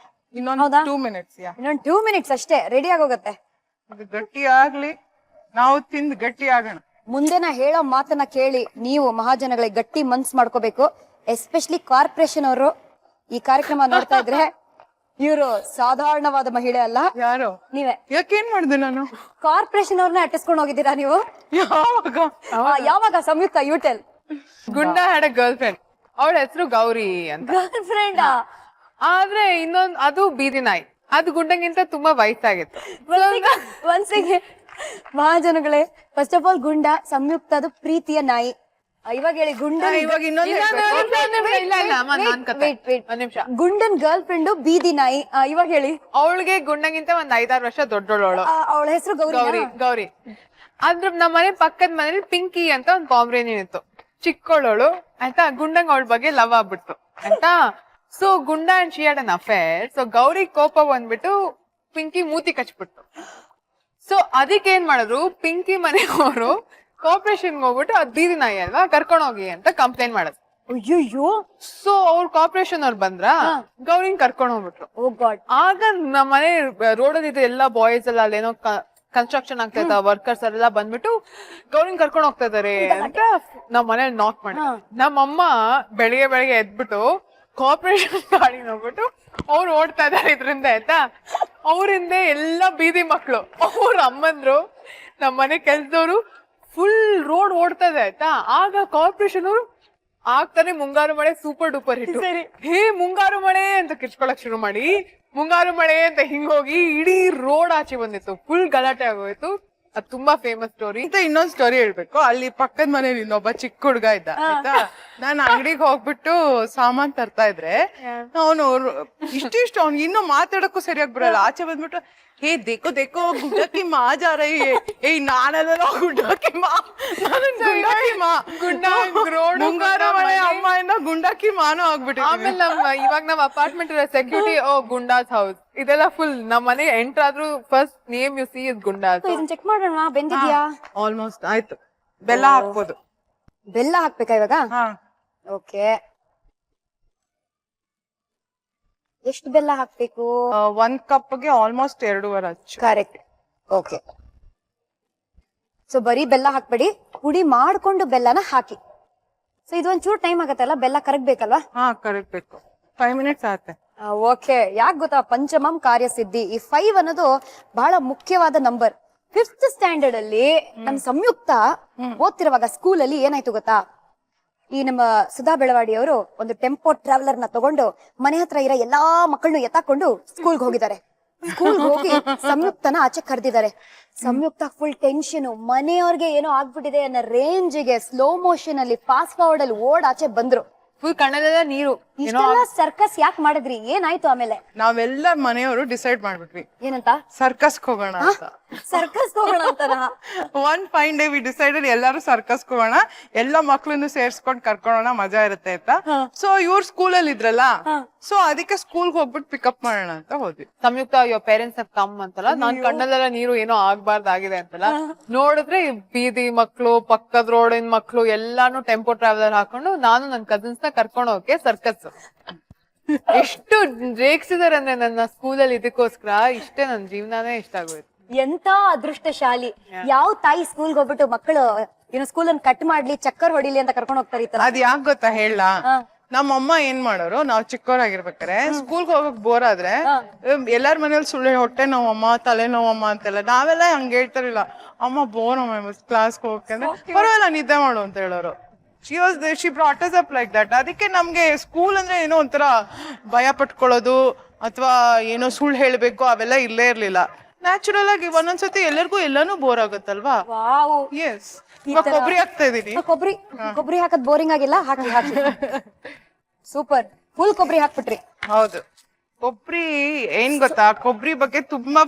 ಇನ್ನೊಂದು 2 minutes.
ಇನ್ನೊಂದು 2 minutes ಅಷ್ಟೇ ರೆಡಿ ಆಗೋಗತ್ತೆ.
ಇದು ಗಟ್ಟಿ ಆಗ್ಲಿ, ನಾವು ತಿಂದು ಗಟ್ಟಿ ಆಗೋಣ.
ಮುಂದೆ ನಾ ಹೇಳೋ ಮಾತನ್ನ ಕೇಳಿ ನೀವು ಮಹಾಜನಗಳಿಗೆ ಗಟ್ಟಿ ಮನ್ಸ್ ಮಾಡ್ಕೋಬೇಕು. ಎಸ್ಪೆಷಲಿ ಕಾರ್ಪೊರೇಷನ್ ಅವರು ಈ ಕಾರ್ಯಕ್ರಮ ನೋಡ್ತಾ ಇದ್ರೆ ಇವರು ಸಾಧಾರಣವಾದ ಮಹಿಳೆ ಅಲ್ಲ.
ಯಾರು?
ನೀವೇ.
ಯಾಕೇನ್ ಮಾಡಿದೆ ನಾನು?
ಕಾರ್ಪೊರೇಷನ್ ಅವ್ರನ್ನ ಅಟ್ಟಿಸ್ಕೊಂಡು ಹೋಗಿದ್ದೀರಾ ನೀವು?
ಯಾವಾಗ?
ಯಾವಾಗ? ಸಂಯುಕ್ತ, ಯೂಟೆಲ್.
ಗುಂಡ ಹ್ಯಾಡ್ ಅ ಗರ್ಲ್ ಫ್ರೆಂಡ್, ಅವಳ ಹೆಸರು ಗೌರಿ ಅಂತ.
Girl friend?
ಆದ್ರೆ ಇನ್ನೊಂದ್ ಅದು ಬೀದಿ ನಾಯಿ, ಅದು ಗುಂಡಂಗಿಂತ ತುಂಬಾ ವಯಸ್ಸಾಗಿತ್ತು.
ಒಂದ್ಸಿಗೆ ಮಹಾಜನಗಳೇ, ಫಸ್ಟ್ ಆಫ್ ಆಲ್ ಗುಂಡ ಸಂಯುಕ್ತದು ಪ್ರೀತಿಯ ನಾಯಿ. ಇವಾಗ ಹೇಳಿ ಗುಂಡ.
ಇವಾಗ ಇನ್ನೊಂದು
ಗುಂಡನ್ ಗರ್ಲ್ ಫ್ರೆಂಡ್ ಬೀದಿ ನಾಯಿ. ಇವಾಗ ಹೇಳಿ.
ಅವಳಿಗೆ ಗುಂಡಂಗಿಂತ ಒಂದ್ 5-6 ವರ್ಷ ದೊಡ್ಡೋಳು.
ಅವಳ ಹೆಸರು ಗೌರಿ.
ಗೌರಿ. ಆದ್ರ ನಮ್ಮ ಮನೆ ಪಕ್ಕದ ಮನೇಲಿ ಪಿಂಕಿ ಅಂತ ಒಂದ್ ಕಾಮ್ರೇನಿಯನ್ ಇತ್ತು, ಚಿಕ್ಕೋಳೋಳು ಆಯ್ತಾ. ಗುಂಡಂಗ್ ಅವಳ ಬಗ್ಗೆ ಲವ್ ಆಗ್ಬಿಡ್ತು ಆಯ್ತಾ. ಸೊ ಗುಂಡ and she had an affair. So Gauri ಕೋಪ ಬಂದ್ಬಿಟ್ಟು ಪಿಂಕಿ ಮೂತಿ ಕಚ್ಬಿಟ್ಟು. ಸೊ ಅದಕ್ಕೆ ಏನ್ ಮಾಡಿದ್ರು, ಪಿಂಕಿ ಮನೆಯವರು ಕಾರ್ಪೊರೇಷನ್ ಹೋಗ್ಬಿಟ್ಟು ಅದ್ ಬೀದಿ ನಾಯಿ ಅಲ್ವಾ, ಕರ್ಕೊಂಡ್ ಹೋಗಿ ಅಂತ ಕಂಪ್ಲೇಂಟ್ ಮಾಡೋದು.
ಅಯ್ಯೋ.
ಸೊ ಅವ್ರ ಕಾರ್ಪೊರೇಷನ್ ಅವ್ರು ಬಂದ್ರ, ಗೌರಿನ್ ಕರ್ಕೊಂಡ್ ಹೋಗ್ಬಿಟ್ರು.
ಓ ಗಾಡ್.
ಆಗ ನಮ್ಮ ಮನೆ ರೋಡಲ್ಲಿ ಇದ್ದ ಎಲ್ಲಾ ಬಾಯ್ಸ್ ಎಲ್ಲ ಅಲ್ಲೇನೋ ಕನ್ಸ್ಟ್ರಕ್ಷನ್ ಆಗ್ತಾ ಇದ್ದ ವರ್ಕರ್ಸ್ ಎಲ್ಲ ಬಂದ್ಬಿಟ್ಟು ಗೌರಿನ್ ಕರ್ಕೊಂಡ್ ಹೋಗ್ತಾ ಇದಾರೆ ಅಂತ ನಮ್ ಮನೇಲಿ ನಾಕ್ ಮಾಡಿ. ನಮ್ಮಮ್ಮ ಬೆಳಿಗ್ಗೆ ಎದ್ಬಿಟ್ಟು ಕಾರ್ಪೊರೇಷನ್ ಗಾಡಿ ನೋಡ್ಬಿಟ್ಟು ಅವ್ರು ಓಡ್ತಾ ಇದಾರೆ ಇದ್ರಿಂದ ಆಯ್ತಾ. ಅವ್ರಿಂದ ಎಲ್ಲಾ ಬೀದಿ ಮಕ್ಳು, ಅವ್ರ ಅಮ್ಮಂದ್ರು, ನಮ್ ಮನೆ ಕೆಲ್ಸದವ್ರು ಫುಲ್ ರೋಡ್ ಓಡ್ತಾ ಇದೆ ಆಯ್ತಾ. ಆಗ ಕಾರ್ಪೊರೇಷನ್ ಅವರು ಆಗ್ತಾನೆ ಮುಂಗಾರು ಮಳೆ ಸೂಪರ್ ಡೂಪರ್ ಹಿಟ್. ಹೇ ಮುಂಗಾರು ಮಳೆ ಅಂತ ಕಿರ್ಚ್ಕೊಳಕ್ ಶುರು ಮಾಡಿ, ಮುಂಗಾರು ಮಳೆ ಅಂತ ಹಿಂಗೋಗಿ ಇಡೀ ರೋಡ್ ಆಚೆ ಬಂದಿತ್ತು, ಫುಲ್ ಗಲಾಟೆ ಆಗೋಯ್ತು. ಅದ್ ತುಂಬಾ ಫೇಮಸ್ ಸ್ಟೋರಿ.
ಅಂತ ಇನ್ನೊಂದ್ ಸ್ಟೋರಿ ಹೇಳ್ಬೇಕು. ಅಲ್ಲಿ ಪಕ್ಕದ ಮನೇಲಿ ಇನ್ನೊಬ್ಬ ಚಿಕ್ಕ ಹುಡ್ಗ ಇದ್ದ ಆಯ್ತಾ. ನಾನ್ ಅಂಗಡಿಗೆ ಹೋಗ್ಬಿಟ್ಟು ಸಾಮಾನ್ ತರ್ತಾ ಇದ್ರೆ ಅವನು ಇಷ್ಟಿಷ್ಟು ಅವ್ನು ಇನ್ನೂ ಮಾತಾಡಕ್ಕೂ ಸರಿಯಾಗಿ ಬರಲ್ಲ. ಆಚೆ ಬಂದ್ಬಿಟ್ಟು ಹೇ ದೇಕೋ ದೇಕೋ ಗುಡ್ಡಕ್ಕಿ ಮಾ ಜಾ ರಹಿ ಹೈ. ಏಯ್ ನಾನಲ್ಲ ಗುಡ್ಡಕ್ಕಿ ಮಾ, ಮುಂಗಾರು ಮಳೆ ಅಮ್ಮ ಇಂದ ಗುಂಡಕ್ಕಿ ಮಾನು ಆಗ್ಬಿಟ್ಟು.
ಆಮೇಲೆ ಇವಾಗ ನಾವ್ ಅಪಾರ್ಟ್ಮೆಂಟ್ ಇರೋ ಸೆಕ್ಯೂರಿಟಿ ಗುಂಡಾಸ್ ಹೌಸ್ ಇದೆಲ್ಲ ಫುಲ್ ನಮ್ ಮನೆ ಎಂಟರ್ ಆದ್ರೂ first name U C is goondas.
ಇದನ್ನ ಚೆಕ್ ಮಾಡೋಣ. ಬೆಂದಿದ್ಯಾ?
ಆಲ್ಮೋಸ್ಟ್ ಆಯ್ತು. ಬೆಲ್ಲ ಹಾಕ್ಬೋದು.
ಬೆಲ್ಲ ಹಾಕ್ಬೇಕಾ ಇವಾಗ? ಓಕೆ. ಎಷ್ಟು ಬೆಲ್ಲ ಹಾಕ್ಬೇಕು?
1 ಕಪ್ಗೆ ಆಲ್ಮೋಸ್ಟ್ 2.5 ಅಚ್ಚು.
ಕರೆಕ್ಟ್. ಓಕೆ. ಸೊ ಬರೀ ಬೆಲ್ಲ ಹಾಕ್ಬೇಡಿ, ಪುಡಿ ಮಾಡ್ಕೊಂಡು ಬೆಲ್ಲನ ಹಾಕಿ. ಸೊ ಇದು ಒಂಚೂರು ಟೈಮ್ ಆಗತ್ತಲ್ಲ, ಬೆಲ್ಲ ಕರಗ್ಬೇಕಲ್ವಾ?
ಕರಗ್ಬೇಕು. 5 ಮಿನಿಟ್ಸ್ ಆಗುತ್ತೆ.
ಓಕೆ. ಯಾಕೆ ಗೊತ್ತಾ? ಪಂಚಮಂ ಕಾರ್ಯಸಿದ್ಧಿ. ಈ 5 ಅನ್ನೋದು ಬಹಳ ಮುಖ್ಯವಾದ ನಂಬರ್. 5th ಸ್ಟ್ಯಾಂಡರ್ಡ್ ಅಲ್ಲಿ ನಮ್ ಸಂಯುಕ್ತ ಓದ್ತಿರುವಾಗ ಸ್ಕೂಲ್ ಅಲ್ಲಿ ಏನಾಯ್ತು ಗೊತ್ತಾ? ಈ ನಮ್ಮ ಸುಧಾ ಬೆಳವಾಡಿ ಅವರು ಒಂದು ಟೆಂಪೋ ಟ್ರಾವೆಲರ್ ನ ತಗೊಂಡು ಮನೆ ಹತ್ರ ಇರೋ ಎಲ್ಲಾ ಮಕ್ಕಳನ್ನು ಎತ್ತಾಕೊಂಡು ಸ್ಕೂಲ್ಗೆ ಹೋಗಿದ್ದಾರೆ. ಸ್ಕೂಲ್ ಹೋಗಿ ಸಂಯುಕ್ತನ ಆಚೆ ಕರೆದಿದ್ದಾರೆ. ಸಂಯುಕ್ತ ಫುಲ್ ಟೆನ್ಷನ್, ಮನೆಯವ್ರಿಗೆ ಏನೋ ಆಗ್ಬಿಟ್ಟಿದೆ ಅನ್ನೋ ರೇಂಜಿಗೆ ಸ್ಲೋ ಮೋಷನ್ ಅಲ್ಲಿ ಫಾಸ್ಟ್ ಫಾರ್ವರ್ಡ್ ಅಲ್ಲಿ ಓಡ್ ಆಚೆ ಬಂದ್ರು.
ಫುಲ್ ಕಣ್ಣಲ್ಲೆಲ್ಲ ನೀರು.
ಸರ್ಕಸ್ ಯಾಕೆ ಮಾಡಿದ್ರಿ? ಏನಾಯ್ತು ಆಮೇಲೆ?
ನಾವೆಲ್ಲ ಮನೆಯವರು ಡಿಸೈಡ್ ಮಾಡ್ಬಿಟ್ವಿ.
ಏನಂತ?
ಸರ್ಕಸ್ ಹೋಗೋಣ ಅಂತ.
ಸರ್ಕಸ್ ಹೋಗೋಣ ಅಂತನಾ?
One fine day we decided ಎಲ್ಲಾರು ಸರ್ಕಸ್ ಹೋಗೋಣ, ಎಲ್ಲ ಮಕ್ಳನ್ನು ಸೇರ್ಸ್ಕೊಂಡ್ ಕರ್ಕೊಳ್ಳೋಣ, ಮಜಾ ಇರುತ್ತೆ ಅಂತ. ಸೊ ಇವ್ರ ಸ್ಕೂಲ್ ಅಲ್ಲಿ ಇದ್ರಲ್ಲ, ಸೊ ಅದಕ್ಕೆ ಸ್ಕೂಲ್ಗೆ ಹೋಗ್ಬಿಟ್ಟು ಪಿಕಪ್ ಮಾಡೋಣ ಅಂತ ಹೋದ್ವಿ.
ಸಂಯುಕ್ತ ಯುವರ್ ಪೇರೆಂಟ್ಸ್ ಹ್ಯಾವ್ ಕಮ್ ಅಂತಲ್ಲ, ನಾನ್ ಕಣ್ಣಲ್ಲೆಲ್ಲ ನೀರು ಏನೋ ಆಗ್ಬಾರ್ದಾಗಿದೆ ಅಂತಲ್ಲ. ನೋಡಿದ್ರೆ ಬೀದಿ ಮಕ್ಳು, ಪಕ್ಕದ ರೋಡಿನ ಮಕ್ಳು ಎಲ್ಲಾನು ಟೆಂಪೋ ಟ್ರಾವೆಲರ್ ಹಾಕೊಂಡು ನಾನು ನನ್ ಕಸಿನ್ಸ್ ನ ಕರ್ಕೊಂಡು ಹೋಗಕ್ಕೆ ಸರ್ಕಸ್. ಎಷ್ಟು ರೇಗ್ಸಿದಾರೆ ಅಂದ್ರೆ ನನ್ನ ಸ್ಕೂಲಲ್ಲಿ ಇದಕ್ಕೋಸ್ಕರ. ಇಷ್ಟೇ ನನ್ ಜೀವನಾನೇ ಇಷ್ಟ ಆಗೋಯ್ತು.
ಎಂತ ಅದೃಷ್ಟಶಾಲಿ. ಯಾವ ತಾಯಿ ಸ್ಕೂಲ್ಗೆ ಹೋಗ್ಬಿಟ್ಟು ಮಕ್ಕಳು ಏನೋ ಸ್ಕೂಲ್ ಅನ್ನು ಕಟ್ ಮಾಡ್ಲಿ, ಚಕ್ಕರ್ ಹೊಡಿಲಿ ಅಂತ ಕರ್ಕೊಂಡು ಹೋಗ್ತಾರೆ.
ಅದ್ ಯಾಕೆ ಗೊತ್ತಾ ಹೇಳ? ನಮ್ಮಮ್ಮ ಏನ್ ಮಾಡೋರು, ನಾವ್ ಚಿಕ್ಕವರಾಗಿರ್ಬೇಕಾರೆ ಸ್ಕೂಲ್ಗೆ ಹೋಗಕ್ ಬೋರ್ ಆದ್ರೆ ಎಲ್ಲಾರ ಮನೇಲಿ ಸುಳ್ಳು ಹೊಟ್ಟೆ ನೋವಮ್ಮ, ತಲೆ ನೋವಮ್ಮ ಅಂತೆಲ್ಲ. ನಾವೆಲ್ಲ ಹಂಗ ಹೇಳ್ತಾರಿಲ್ಲ, ಅಮ್ಮ ಬೋರ್ ಅಮ್ಮ ಕ್ಲಾಸ್ಗೆ ಹೋಗಕ್ಕೆ ಅಂದ್ರೆ ಪರವಾಗಿಲ್ಲ ನಿದ್ದೆ ಮಾಡು ಅಂತ ಹೇಳೋರು. she brought us up like that. ಅದಕ್ಕೆ ನಮ್ಗೆ ಸ್ಕೂಲ್ ಅಂದ್ರೆ ಏನೋ ಒಂಥರ ಭಯ ಪಟ್ಕೊಳ್ಳೋದು ಅಥವಾ ಏನೋ ಸುಳ್ಳು ಹೇಳ್ಬೇಕು ಅವೆಲ್ಲ ಇಲ್ಲೇ ಇರ್ಲಿಲ್ಲ. ನ್ಯಾಚುರಲ್ ಆಗಿ ಒಂದೊಂದ್ಸತಿ ಎಲ್ಲರಿಗೂ ಎಲ್ಲಾನು ಬೋರ್ ಆಗುತ್ತಲ್ವಾ. ಎಸ್, ಕೊಬ್ಬರಿ ಹಾಕ್ತಾ ಇದೀನಿ.
ಕೊಬ್ಬರಿ ಹಾಕದ್ ಬೋರಿಂಗ್ ಆಗಿಲ್ಲ? ಹಾಕಿ ಹಾಕಿ. ಸೂಪರ್. ಫುಲ್ ಕೊಬ್ಬರಿ ಹಾಕ್ಬಿಟ್ರಿ.
ಹೌದು. ಕೊಬ್ಬರಿ ಏನ್ ಗೊತ್ತಾ, ಕೊಬ್ಬರಿ ಬಗ್ಗೆ ತುಂಬಾ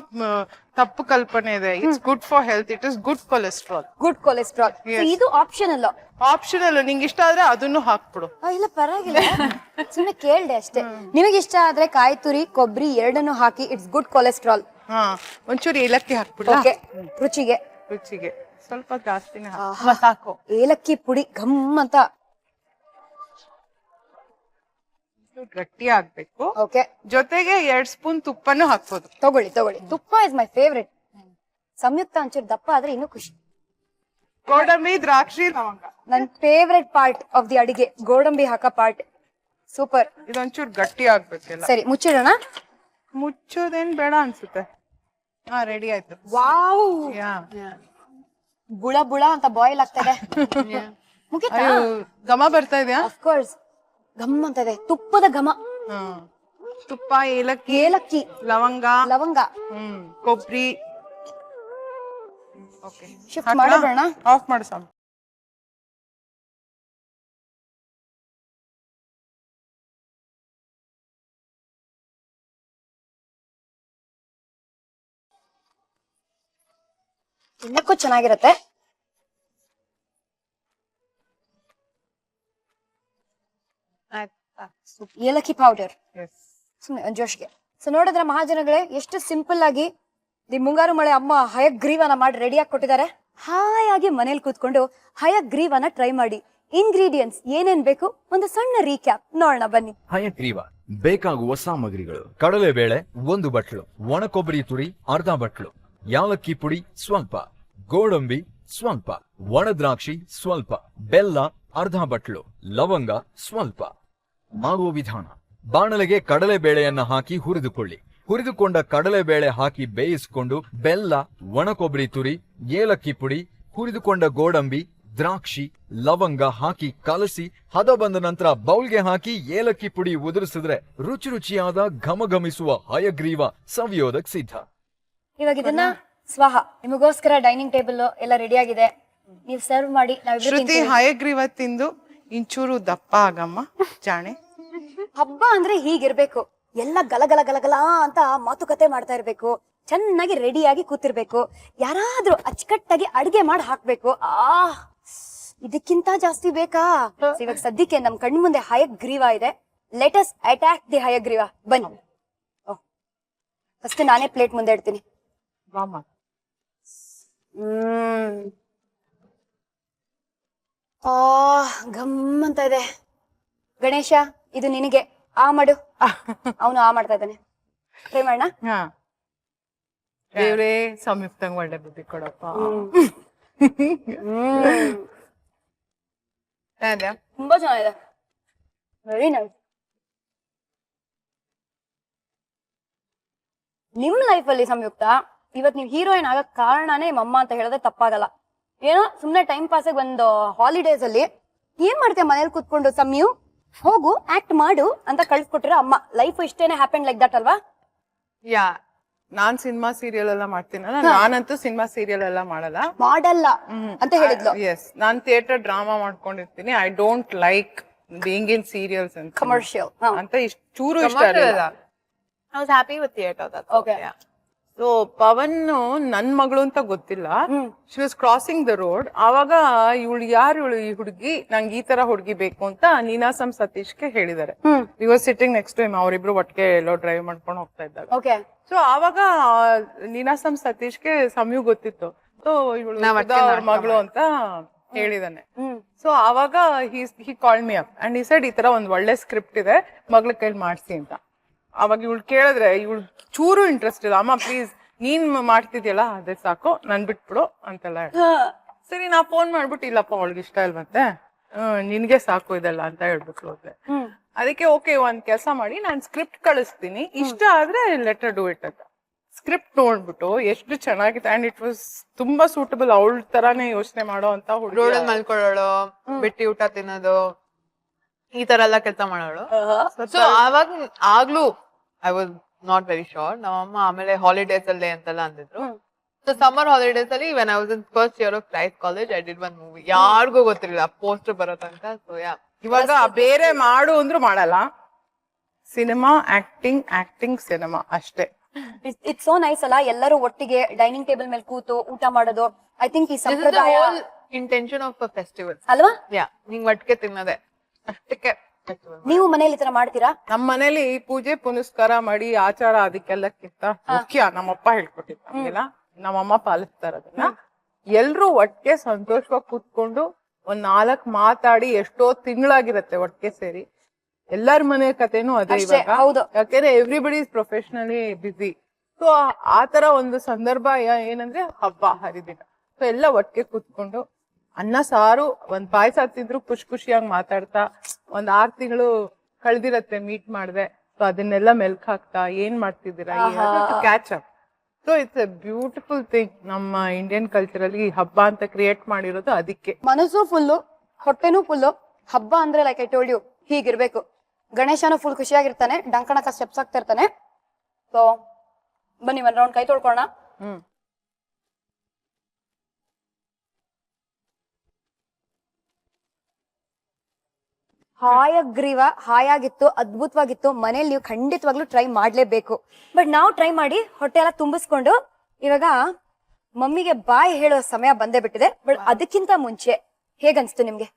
ತಪ್ಪು ಕಲ್ಪನೆ ಇದೆ. It's good for health, it is good cholesterol.
Good cholesterol. ಇದು ಆಪ್ಷನಲ್.
ಆಪ್ಷನಲ್, ನಿಂಗೆ ಇಷ್ಟ ಆದ್ರೆ ಅದನ್ನು ಹಾಕ್ಬಿಡು.
ಇಲ್ಲ ಪರವಾಗಿಲ್ಲ, ಸುಮ್ಮನೆ ಕೇಳ್ದೆ ಅಷ್ಟೇ. ನಿಮಗೆ ಇಷ್ಟ ಆದ್ರೆ ಕಾಯಿ ತುರಿ, ಕೊಬ್ಬರಿ ಎರಡನ್ನು ಹಾಕಿ. It's good cholesterol.
ಒಂಚೂರು ಏಲಕ್ಕಿ ಹಾಕ್ಬಿಡು.
ರುಚಿಗೆ
ಸ್ವಲ್ಪ ಜಾಸ್ತಿನೇ
ಸಾಕು.
ಏಲಕ್ಕಿ ಪುಡಿ ಘಮ್ ಅಂತ
ಗಟ್ಟಿ ಆಗ್ಬೇಕು.
ಓಕೆ.
ಜೊತೆಗೆ 2 ಸ್ಪೂನ್ ತುಪ್ಪನೂ ಹಾಕ್ಬೋದು.
ತಗೊಳ್ಳಿ. ತುಪ್ಪ ಇಸ್ ಮೈ ಫೇವ್ರೆಟ್. ಸಂಯುಕ್ತ ಒಂಚೂರು ದಪ್ಪ ಆದ್ರೆ ಇನ್ನೂ ಖುಷಿ.
ಗೋಡಂಬಿ ದ್ರಾಕ್ಷಿ ಲವಂಗ.
ನನ್ ಫೇವ್ರೆಟ್ ಪಾರ್ಟ್ ಆಫ್ ದಿ ಅಡಿಗೆ ಗೋಡಂಬಿ ಹಾಕ ಪಾರ್ಟ್. ಸೂಪರ್.
ಇದೊಂಚೂರು ಗಟ್ಟಿ ಆಗ್ಬೇಕೆಲ್ಲ.
ಸರಿ ಮುಚ್ಚಿಡೋಣ.
ಮುಚ್ಚೋದೇನ್ ಬೇಡ ಅನ್ಸುತ್ತೆ. ಹಾ ರೆಡಿ ಆಯ್ತು.
ವಾವ್,
ಯಾ
ಬುಳ ಬುಳ ಅಂತ ಬಾಯ್ಲ್ ಆಗ್ತದೆ. ಮುಗಿತಾ?
ಘಮ ಬರ್ತಾ ಇದೆಯಾ?
ಆಫ್ ಕೋರ್ಸ್ ಘಮ್ ಅಂತ ಇದೆ, ತುಪ್ಪದ ಘಮ.
ತುಪ್ಪ, ಏಲಕ್ಕಿ,
ಏಲಕ್ಕಿ,
ಲವಂಗ,
ಲವಂಗ,
ಕೊಬ್ಬರಿ. ಓಕೆ,
ಶಿಫ್ಟ್ ಮಾಡೋಣ.
ಆಫ್ ಮಾಡು ಸಾಕು.
ತಿನ್ನಕ್ಕೂ ಚೆನ್ನಾಗಿರತ್ತೆ. ಏಲಕ್ಕಿ ಪೌಡರ್ ಸುಮ್ಮನೆ ಜೋಶ್ಗೆ. ಸೊ ನೋಡಿದ್ರೆ ಮಹಾಜನಗಳೇ, ಎಷ್ಟು ಸಿಂಪಲ್ ಆಗಿ ದಿ ಮುಂಗಾರು ಮಳೆ ಅಮ್ಮ ಹಯಗ್ರೀವನ ಮಾಡಿ ರೆಡಿಯಾಗಿ ಕೊಟ್ಟಿದ್ದಾರೆ. ಹಾಯಾಗಿ ಮನೇಲಿ ಕೂತ್ಕೊಂಡು ಹಯಗ್ರೀವನ ಟ್ರೈ ಮಾಡಿ. ಇಂಗ್ರೀಡಿಯೆಂಟ್ಸ್ ಏನೇನ್ ಬೇಕು ಒಂದು ಸಣ್ಣ ರೀಕ್ಯಾಪ್ ನೋಡೋಣ ಬನ್ನಿ.
ಹಯಗ್ರೀವ ಬೇಕಾಗುವ ಸಾಮಗ್ರಿಗಳು: ಕಡಲೆಬೇಳೆ 1 ಬಟ್ಲು, ಒಣ ಕೊಬ್ಬರಿ ತುರಿ ಅರ್ಧ ಬಟ್ಲು, ಯಾಲಕ್ಕಿ ಪುಡಿ ಸ್ವಲ್ಪ, ಗೋಡಂಬಿ ಸ್ವಲ್ಪ, ಒಣ ದ್ರಾಕ್ಷಿ ಸ್ವಲ್ಪ, ಬೆಲ್ಲ ಅರ್ಧ ಬಟ್ಲು, ಲವಂಗ ಸ್ವಲ್ಪ. ಮಾಡುವ ವಿಧಾನ: ಬಾಣಲೆಗೆ ಕಡಲೆಬೇಳೆಯನ್ನ ಹಾಕಿ ಹುರಿದುಕೊಳ್ಳಿ. ಹುರಿದುಕೊಂಡ ಕಡಲೆಬೇಳೆ ಹಾಕಿ ಬೇಯಿಸಿಕೊಂಡು ಬೆಲ್ಲ, ಒಣ ಕೊಬ್ಬರಿ ತುರಿ, ಏಲಕ್ಕಿ ಪುಡಿ, ಹುರಿದುಕೊಂಡ ಗೋಡಂಬಿ, ದ್ರಾಕ್ಷಿ, ಲವಂಗ ಹಾಕಿ ಕಲಸಿ ಹದ ಬಂದ ನಂತರ ಬೌಲ್ಗೆ ಹಾಕಿ ಏಲಕ್ಕಿ ಪುಡಿ ಉದುರಿಸಿದ್ರೆ ರುಚಿ ರುಚಿಯಾದ ಘಮಘಮಿಸುವ ಹಯಗ್ರೀವ ಸವಿಯೋದಕ್ ಸಿದ್ಧ.
ಇವಾಗ ಇದನ್ನ ಸ್ವಾಹ ನಿಮಗೋಸ್ಕರ ಡೈನಿಂಗ್ ಟೇಬಲ್ ಎಲ್ಲ ರೆಡಿ ಆಗಿದೆ. ನೀವು ಸರ್ವ್ ಮಾಡಿ.
ಶ್ರುತಿ ಹಯಗ್ರೀವ ತಿಂದು ಇಂಚೂರು ದಪ್ಪ ಆಗಮ್ಮ ಜಾಣೆ.
ಹಬ್ಬ ಅಂದ್ರೆ ಹೀಗಿರ್ಬೇಕು, ಎಲ್ಲ ಗಲಗಲ ಗಲಗಲ ಅಂತ ಮಾತುಕತೆ ಮಾಡ್ತಾ ಇರ್ಬೇಕು, ಚೆನ್ನಾಗಿ ರೆಡಿಯಾಗಿ ಕೂತಿರ್ಬೇಕು, ಯಾರಾದ್ರೂ ಅಚ್ಚುಕಟ್ಟಾಗಿ ಅಡ್ಗೆ ಮಾಡಿ ಹಾಕ್ಬೇಕು. ಇದಕ್ಕಿಂತ ಜಾಸ್ತಿ ಬೇಕಾ? ಇವಾಗ ಸದ್ಯಕ್ಕೆ ನಮ್ ಕಣ್ ಮುಂದೆ ಹಯಗ್ರೀವ ಇದೆ. Let us attack the Hayagriva. ಬನ್ನಿ. ಫಸ್ಟ್ ನಾನೇ ಪ್ಲೇಟ್ ಮುಂದೆ ಇಡ್ತೀನಿ. ಘಮ್ ಅಂತ ಇದೆ. ಗಣೇಶ, ಇದು ನಿನಗೆ. ಆ ಮಾಡು. ಅವನು ಆ ಮಾಡ್ತಾ ಇದ್ದಾನೆ. ಟ್ರೈ ಮಾಡೋಣ.
ದೇವ್ರೇ ಸಂಯುಕ್ತಂಗ್ ಒಳ್ಳೆ ಬುದ್ಧಿ ಕೊಡಪ್ಪ.
ತುಂಬಾ ಚೆನ್ನಾಗಿದೆ. Very nice. ನಿಮ್ ಲೈಫ್ ಅಲ್ಲಿ ಸಂಯುಕ್ತ ಇವತ್ ನೀವ್ ಹೀರೋಯಿನ್ ಆಗಕ್ ಕಾರಣನೇ ನಿಮ್ಮಮ್ಮ ಅಂತ ಹೇಳಿದ್ರೆ ತಪ್ಪಾಗಲ್ಲ. ಏನೋ ಸುಮ್ನೆ ಟೈಮ್ ಪಾಸ್ ಒಂದು ಹಾಲಿಡೇಸ್ ಅಲ್ಲಿ ಏನ್ ಮಾಡ್ತೀಯ ಮನೇಲಿ ಕೂತ್ಕೊಂಡು, ಸಮ್ಯು ಹೋಗು ಆಕ್ಟ್ ಮಾಡು ಅಂತ ಕಳ್ಸಿಕೊಟ್ಟಿರೋ ಅಮ್ಮ. ಲೈಫ್ ಇಷ್ಟೇನೆ ಹ್ಯಾಪನ್ ಲೈಕ್ ದಟ್ ಅಲ್ವಾ?
ಯಾ,
ನಾನ್ ಸಿನಿಮಾ ಸೀರಿಯಲ್ ಎಲ್ಲ ಮಾಡ್ತೀನಲ್ಲ, ನಾನಂತೂ ಸಿನಿಮಾ ಸೀರಿಯಲ್ ಎಲ್ಲ ಮಾಡಲ್ಲ
ಅಂತ ಹೇಳಿದ್ಲು.
ಎಸ್, ನಾನ್ ಥಿಯೇಟರ್ ಡ್ರಾಮಾ ಮಾಡ್ಕೊಂಡಿರ್ತೀನಿ. I don't like being in serials ಅಂತ
ಕಮರ್ಷಿಯಲ್
ಅಂತ ಇಷ್ಟು ಚೂರು ಇಷ್ಟ ಇಲ್ಲ.
I was happy with theater. That's
Okay.
Yeah.
So Pavan ನನ್ ಮಗಳು ಅಂತ ಗೊತ್ತಿಲ್ಲ. She was crossing the road. ಆವಾಗ ಇವಳು ಯಾರು ಈ ಹುಡುಗಿ, ನಂಗೆ ಈ ತರ ಹುಡುಗಿ ಬೇಕು ಅಂತ ನೀನಾಸಂ ಸತೀಶ್ಗೆ ಹೇಳಿದಾರೆ. We was sitting next time, ಅವರಿಬ್ರು ಒಟ್ಟಿಗೆ ಎಲ್ಲೋ ಡ್ರೈವ್ ಮಾಡ್ಕೊಂಡು ಹೋಗ್ತಾ ಇದ್ದಾಗ.
ಓಕೆ.
ಸೊ ಆವಾಗ ನೀನಾಸಂ ಸತೀಶ್ಗೆ ಸಮಯು ಗೊತ್ತಿತ್ತು. ಸೊ ಇವಳು ಮಗಳು ಅಂತ ಹೇಳಿದಾನೆ. ಸೊ ಆವಾಗ he called me up and he said, ಈ ತರ ಒಂದ್ ಒಳ್ಳೆ ಸ್ಕ್ರಿಪ್ಟ್ ಇದೆ, ಮಗಳ ಕೈಲಿ ಮಾಡ್ಸಿ ಅಂತ. ಅವಾಗ ಇವಳು ಕೇಳಿದ್ರೆ ಇವಳು ಚೂರು ಇಂಟ್ರೆಸ್ಟ್ ಇಲ್ಲ. ಅಮ್ಮ ಪ್ಲೀಸ್ ನೀನ್ ಮಾಡ್ತಿದ್ಯಲ್ಲ ಅದೇ ಸಾಕು, ನನ್ ಬಿಟ್ಬಿಡು ಅಂತೆಲ್ಲ. ಸರಿ, ನಾ ಫೋನ್ ಮಾಡ್ಬಿಟ್ಟು, ಇಲ್ಲಪ್ಪ ಅವಳಿಗೆ ಇಷ್ಟ ಇಲ್ವಂತೆ, ನಿನ್ಗೆ ಸಾಕು ಇದೆಲ್ಲ ಅಂತ ಹೇಳ್ಬಿಟ್ಟು ಹೋದ್ರೆ. ಅದಕ್ಕೆ ಓಕೆ, ಒಂದ್ ಕೆಲಸ ಮಾಡಿ, ನಾನ್ ಸ್ಕ್ರಿಪ್ಟ್ ಕಳಿಸ್ತೀನಿ, ಇಷ್ಟ ಆದ್ರೆ ಲೆಟರ್ ಡೂ ಇಟ್ ಅಂತ. ಸ್ಕ್ರಿಪ್ಟ್ ನೋಡ್ಬಿಟ್ಟು ಎಷ್ಟು ಚೆನ್ನಾಗಿತ್ತು ಅಂಡ್ ಇಟ್ ವಾಸ್ ತುಂಬಾ ಸೂಟಬಲ್. ಅವಳ ತರಾನೇ ಯೋಚನೆ ಮಾಡೋ ಅಂತ ಹುಡುಗ.
ರೋಡಲ್ಲಿ ಮಲ್ಕೊಳ್ಳೋಳು, ಬಿಟ್ಟಿ ಊಟ ತಿನ್ನೋದು, ಈ ತರ ಎಲ್ಲ ಕೆಲಸ ಮಾಡೋಳು. ಸೊ ಆಗ್ಲೂ I was not very sure. ನಮ್ಮಮ್ಮ ಆಮೇಲೆ ಹಾಲಿಡೇಸ್ ಅಲ್ಲೇ ಅಂತೆಲ್ಲ ಅಂದಿದ್ರು. ಸೊ ಸಮ್ಮರ್ ಹಾಲಿಡೇಸ್ ಅಲ್ಲಿ when I was in first year of Christ College, I did one movie. ಯಾರಿಗೂ ಗೊತ್ತಿರಲಿಲ್ಲ ಪೋಸ್ಟರ್ ಬರೋ ತನಕ. ಸೊ ಯಾ,
ಇವಾಗ ಬೇರೆ ಮಾಡು ಅಂದ್ರೂ ಮಾಡಲ್ಲ. ಸಿನಿಮಾ, ಆಕ್ಟಿಂಗ್ ಸಿನಿಮಾ ಅಷ್ಟೇ.
ಇಟ್ಸ್ ಸೋ ನೈಸ್ ಅಲ್ಲ, ಎಲ್ಲರೂ ಒಟ್ಟಿಗೆ ಡೈನಿಂಗ್ ಟೇಬಲ್ ಮೇಲೆ ಕೂತು ಊಟ ಮಾಡೋದು. ಐ ಥಿಂಕ್ ಈ ಸಂಪ್ರದಾಯ
ಇಂಟೆನ್ಷನ್ ಆಫ್ ಅ ಫೆಸ್ಟಿವಲ್
ಅಲ್ವಾ?
ಯಾ, ನಿಂಗ್ ಒಟ್ಟಿಗೆ ತಿನ್ನೋದೆ ಅಷ್ಟಕ್ಕೆ.
ನೀವು ಮನೇಲಿ ಈ ತರ ಮಾಡ್ತೀರಾ?
ನಮ್ ಮನೇಲಿ ಪೂಜೆ ಪುನಸ್ಕಾರ ಮಾಡಿ ಆಚಾರ ಅದಕ್ಕೆಲ್ಲಕ್ಕಿಂತ ಮುಖ್ಯ ನಮ್ಮಪ್ಪ ಹೇಳ್ಕೊಟ್ಟಿದ್ದ ನಮ್ಗೆಲ್ಲ, ನಮ್ಮಮ್ಮ ಪಾಲಿಸ್ತಾರ ಅದನ್ನ. ಎಲ್ರು ಒಟ್ಟಿಗೆ ಸಂತೋಷವಾಗಿ ಕೂತ್ಕೊಂಡು ಒಂದ್ 4 ಮಾತಾಡಿ, ಎಷ್ಟೋ ತಿಂಗಳಾಗಿರತ್ತೆ ಒಟ್ಟಿಗೆ ಸೇರಿ. ಎಲ್ಲಾರ ಮನೆ ಕಥೆನೂ ಅದೇ ಇವಾಗ. ಯಾಕೆಂದ್ರೆ everybody is professionally busy. So ಆತರ ಒಂದು ಸಂದರ್ಭ ಏನಂದ್ರೆ ಹಬ್ಬ ಹರಿದಿನ. ಸೊ ಎಲ್ಲ ಒಟ್ಟಿಗೆ ಕೂತ್ಕೊಂಡು ಅನ್ನ ಸಾರು ಒಂದ್ ಪಾಯಸ ತಿಂದ್ರು ಖುಷಿಯಾಗಿ ಮಾತಾಡ್ತಾ ಒಂದ್ 6 ತಿಂಗಳು ಕಳ್ದಿರತ್ತೆ ಮೀಟ್ ಮಾಡ್ದೆ. ಸೊ ಅದನ್ನೆಲ್ಲ ಮೆಲ್ಕ್ ಹಾಕ್ತಾ ಏನ್ ಮಾಡ್ತಿದ್ದೀರಾ catch up. So it's A beautiful thing. ನಮ್ಮ ಇಂಡಿಯನ್ ಕಲ್ಚರ್ ಅಲ್ಲಿ ಹಬ್ಬ ಅಂತ ಕ್ರಿಯೇಟ್ ಮಾಡಿರೋದು ಅದಕ್ಕೆ.
ಮನಸ್ಸು ಫುಲ್ಲು, ಹೊಟ್ಟೆನೂ ಫುಲ್ಲು. ಹಬ್ಬ ಅಂದ್ರೆ ಲೈಕ್ ಐ ಟೋಲ್ಡ್ ಯು ಹೀಗಿರ್ಬೇಕು. ಗಣೇಶನು ಫುಲ್ ಖುಷಿಯಾಗಿರ್ತಾನೆ, ಡಂಕಣಕ ಸ್ಟೆಪ್ಸ್ ಆಗ್ತಾ ಇರ್ತಾನೆ. ಸೊ ಬನ್ನಿ ಒಂದ್ ರೌಂಡ್ ಕೈ ತೊಳ್ಕೊಳ್ಳೋಣ. ಹಾಯಾಗಿತ್ತು, ಅದ್ಭುತವಾಗಿತ್ತು. ಮನೇಲಿ ನೀವು ಖಂಡಿತವಾಗ್ಲೂ ಟ್ರೈ ಮಾಡ್ಲೇಬೇಕು. ಬಟ್ ನಾವು ಟ್ರೈ ಮಾಡಿ ಹೊಟ್ಟೆ ಎಲ್ಲ ತುಂಬಿಸ್ಕೊಂಡು ಇವಾಗ ಮಮ್ಮಿಗೆ ಬಾಯ್ ಹೇಳೋ ಸಮಯ ಬಂದೇ ಬಿಟ್ಟಿದೆ. ಬಟ್ ಅದಕ್ಕಿಂತ ಮುಂಚೆ ಹೇಗನ್ಸ್ತು ನಿಮ್ಗೆ?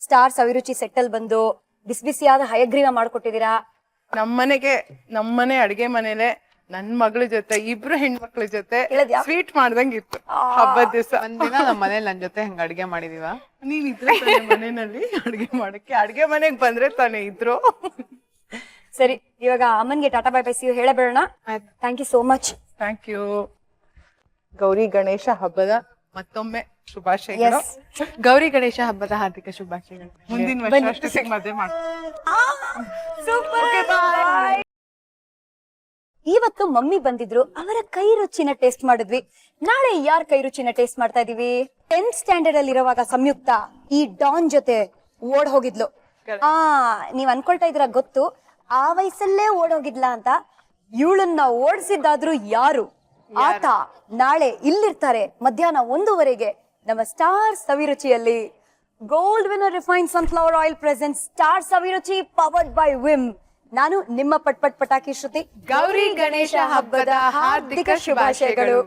ಸ್ಟಾರ್ ಸವಿರುಚಿ ಸೆಟ್ಟಲ್ ಬಂದು ಬಿಸಿ ಬಿಸಿಯಾದ ಹಯಗ್ರೀವ ಮಾಡ್ಕೊಟ್ಟಿದೀರಾ.
ನಮ್ಮನೆ ಅಡಿಗೆ ಮನೇಲೆ ನನ್ ಮಗಳ ಜೊತೆ ಇಬ್ರು ಹೆಣ್ಮಕ್ಳ ಜೊತೆ
ಹೇಳಿದ್ಯಾ?
ಸ್ವೀಟ್ ಮಾಡ್ದಂಗಿತ್ತು ಹಬ್ಬದ ದಿವಸ.
ಒಂದಿನ ನಮ್ಮ ಮನೇಲಿ ನನ್ ಜೊತೆ ಹೆಂಗ್ ಅಡ್ಗೆ ಮಾಡಿದೀವ.
ನೀವ್ ಇದ್ರೆ ಮನೆಯಲ್ಲಿ ಅಡ್ಗೆ ಮಾಡಕ್ಕೆ, ಅಡ್ಗೆ ಮನೆಗ್ ಬಂದ್ರೆ ತಾನೇ ಇದ್ರು.
ಸರಿ, ಇವಾಗ ಅಮ್ಮನ್ಗೆ ಟಾಟಾ ಬೈ ಬೈ ಸಿ ಯು ಹೇಳಬೇಡೋಣ. Thank you so much.
Thank you. Gauri Ganesha ಹಬ್ಬದ ಮತ್ತೊಮ್ಮೆ ಶುಭಾಶಯಗಳು.
ಗೌರಿ ಗಣೇಶ ಹಬ್ಬದ ಹಾರ್ದಿಕ ಶುಭಾಶಯಗಳು.
ಮುಂದಿನ ವರ್ಷ ಅಷ್ಟೊತ್ತಿಗೆ ಮದುವೆ ಮಾಡಿ.
ಇವತ್ತು ಮಮ್ಮಿ ಬಂದಿದ್ರು, ಅವರ ಕೈ ರುಚಿನ ಟೇಸ್ಟ್ ಮಾಡಿದ್ವಿ. ನಾಳೆ ಯಾರ ಕೈ ರುಚಿನ ಟೇಸ್ಟ್ ಮಾಡ್ತಾ ಇದೀವಿ? 10th ಸ್ಟ್ಯಾಂಡರ್ಡ್ ಅಲ್ಲಿ ಇರುವಾಗ ಸಂಯುಕ್ತ ಈ ಡಾನ್ ಜೊತೆ ಓಡ್ ಹೋಗಿದ್ಲು. ನೀವ್ ಅನ್ಕೊಳ್ತಾ ಇದ್ರ ಗೊತ್ತು, ಆ ವಯಸ್ಸಲ್ಲೇ ಓಡ್ ಹೋಗಿದ್ಲಾ ಅಂತ. ಇವಳನ್ನ ಓಡಿಸಿದ್ದಾದ್ರೂ ಯಾರು? ಆತ ನಾಳೆ ಇಲ್ಲಿರ್ತಾರೆ ಮಧ್ಯಾಹ್ನ 1:00 ನಮ್ಮ ಸ್ಟಾರ್ ಸವಿರುಚಿಯಲ್ಲಿ. Gold winner refined sunflower oil present star Saviruchi powered by Vim. ನಾನು ನಿಮ್ಮ ಪಟಾಕಿ ಶ್ರುತಿ.
ಗೌರಿ ಗಣೇಶ ಹಬ್ಬದ ಹಾರ್ದಿಕ ಶುಭಾಶಯಗಳು.